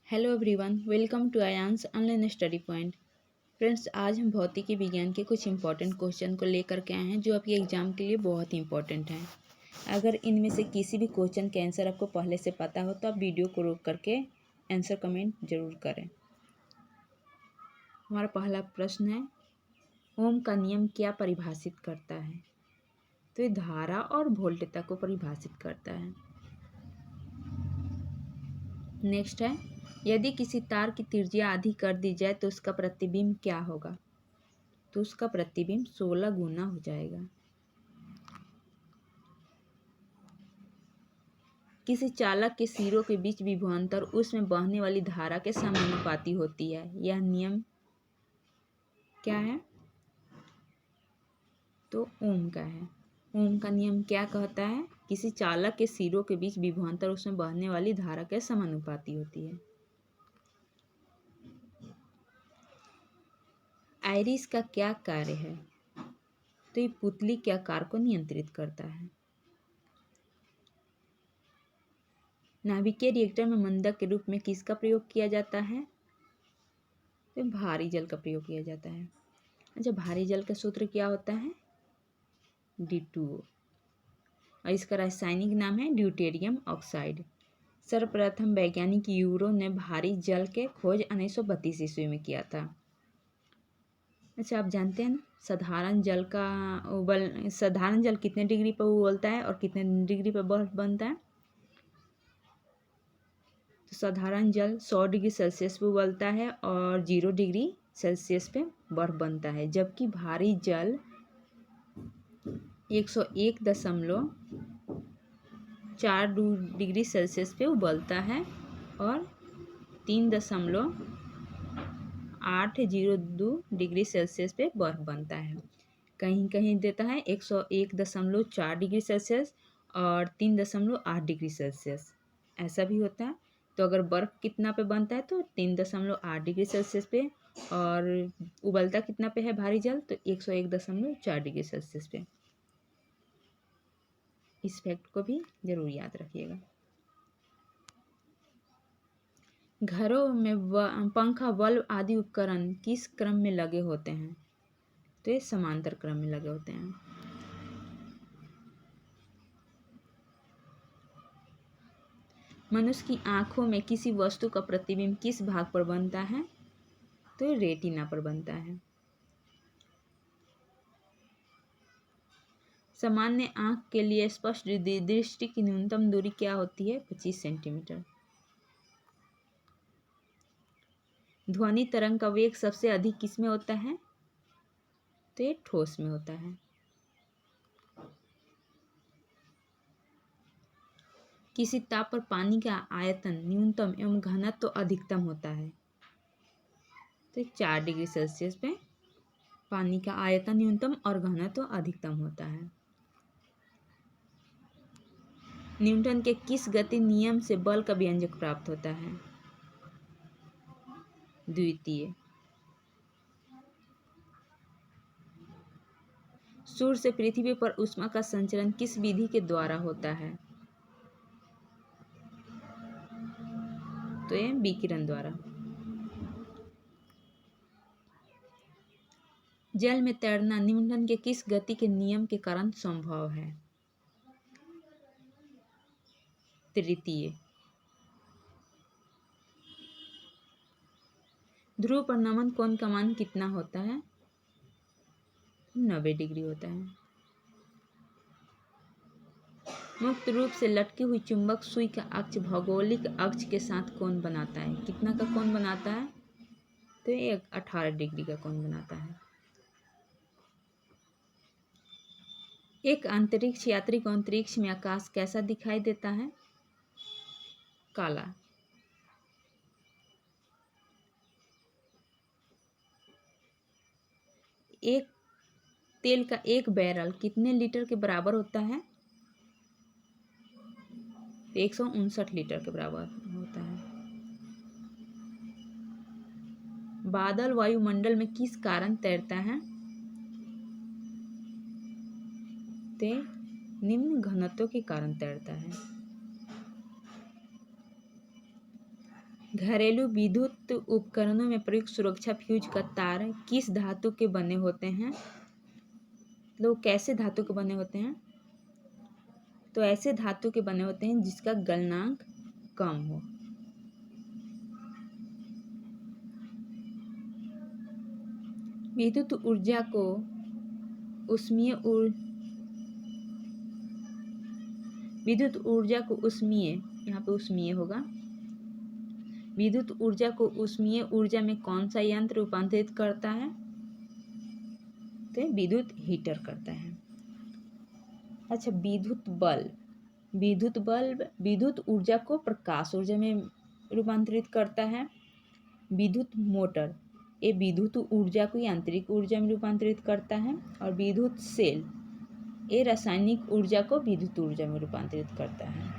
Hello everyone, welcome to आयांस online study point. Friends, आज हम भौतिकी विज्ञान के कुछ इंपॉर्टेंट क्वेश्चन को लेकर के आए हैं जो आपके एग्जाम के लिए बहुत ही इंपॉर्टेंट हैं। अगर इनमें से किसी भी क्वेश्चन के आंसर आपको पहले से पता हो तो आप वीडियो को रोक करके आंसर कमेंट जरूर करें। हमारा पहला प्रश्न है, ओम का नियम क्या परिभाषित करता है? तो ये धारा और वोल्टता को परिभाषित करता है। नेक्स्ट है, यदि किसी तार की त्रिज्या आधी कर दी जाए तो उसका प्रतिबिंब क्या होगा? तो उसका प्रतिबिंब 16 गुना हो जाएगा। किसी चालक के सिरों के बीच विभवांतर उसमें बहने वाली धारा के समानुपाती होती है। यह नियम क्या है? तो ओम का है। ओम का नियम क्या कहता है? किसी चालक के सिरों के बीच विभवांतर उसमें बहने वाली धारा के समानुपाती होती है। आइरिस का क्या कार्य है? तो ये पुतली के आकार को नियंत्रित करता है। नाभिकीय रिएक्टर में मंदक के रूप में किसका प्रयोग किया जाता है? तो भारी जल का प्रयोग किया जाता है। अच्छा, भारी जल का सूत्र क्या होता है? D2O, और इसका रासायनिक नाम है ड्यूटेरियम ऑक्साइड। सर्वप्रथम वैज्ञानिक यूरो ने भारी जल के खोज 1932 ईस्वी में किया था। अच्छा, आप जानते हैं ना साधारण जल कितने डिग्री पर उबलता है और कितने डिग्री पर बर्फ बनता है? तो साधारण जल 100 डिग्री सेल्सियस पे उबलता है और 0 डिग्री सेल्सियस पे बर्फ बनता है, जबकि भारी जल 101.4 डिग्री सेल्सियस पे उबलता है और 3.802 डिग्री सेल्सियस पे बर्फ बनता है। कहीं कहीं देता है 101.4 डिग्री सेल्सियस और 3.8 डिग्री सेल्सियस, ऐसा भी होता है। तो अगर बर्फ़ कितना पे बनता है तो 3.8 डिग्री सेल्सियस पे, और उबलता कितना पे है भारी जल? तो 101.4 डिग्री सेल्सियस पे। इस फैक्ट को भी जरूर याद रखिएगा। घरों में पंखा, बल्ब आदि उपकरण किस क्रम में लगे होते हैं? तो ये समांतर क्रम में लगे होते हैं। मनुष्य की आंखों में किसी वस्तु का प्रतिबिंब किस भाग पर बनता है? तो रेटिना पर बनता है। सामान्य आंख के लिए स्पष्ट दृष्टि की न्यूनतम दूरी क्या होती है? 25 सेंटीमीटर। ध्वनि तरंग का वेग सबसे अधिक किस में होता है? तो ये ठोस में होता है। किसी ताप पर पानी का आयतन न्यूनतम एवं घनत्व तो अधिकतम होता है? तो 4 डिग्री सेल्सियस पे पानी का आयतन न्यूनतम और घनत्व तो अधिकतम होता है। न्यूटन के किस गति नियम से बल का व्यंजक प्राप्त होता है? द्वितीय। सूर्य से पृथ्वी पर ऊष्मा का संचरण किस विधि के द्वारा होता है? तो ये विकिरण द्वारा। जल में तैरना न्यूटन के किस गति के नियम के कारण संभव है? तृतीय। ध्रुव पर नमन कोण का मान कितना होता है? 90 डिग्री होता है। मुक्त रूप से लटकी हुई चुंबक सुई का अक्ष भौगोलिक अक्ष के साथ कोण बनाता है। कितना का कोण बनाता है? तो ये 18 डिग्री का कोण बनाता है। एक अंतरिक्ष यात्री को अंतरिक्ष में आकाश कैसा दिखाई देता है? काला। एक तेल का एक बैरल कितने लीटर के बराबर होता है? 159 लीटर के बराबर होता है। बादल वायुमंडल में किस कारण तैरता है? ते निम्न घनत्व के कारण तैरता है। घरेलू विद्युत उपकरणों में प्रयुक्त सुरक्षा फ्यूज का तार किस धातु के बने होते हैं? लोग कैसे धातु के बने होते हैं? तो ऐसे धातु के बने होते हैं जिसका गलनांक कम हो। विद्युत ऊर्जा को ऊष्मीय यहाँ पे ऊष्मीय होगा। विद्युत ऊर्जा को ऊष्मीय ऊर्जा में कौन सा यंत्र रूपांतरित करता है? तो विद्युत हीटर करता है। अच्छा, विद्युत बल्ब विद्युत ऊर्जा को प्रकाश ऊर्जा में रूपांतरित करता है। विद्युत मोटर ये विद्युत ऊर्जा को यांत्रिक ऊर्जा में रूपांतरित करता है। और विद्युत सेल ये रासायनिक ऊर्जा को विद्युत ऊर्जा में रूपांतरित करता है।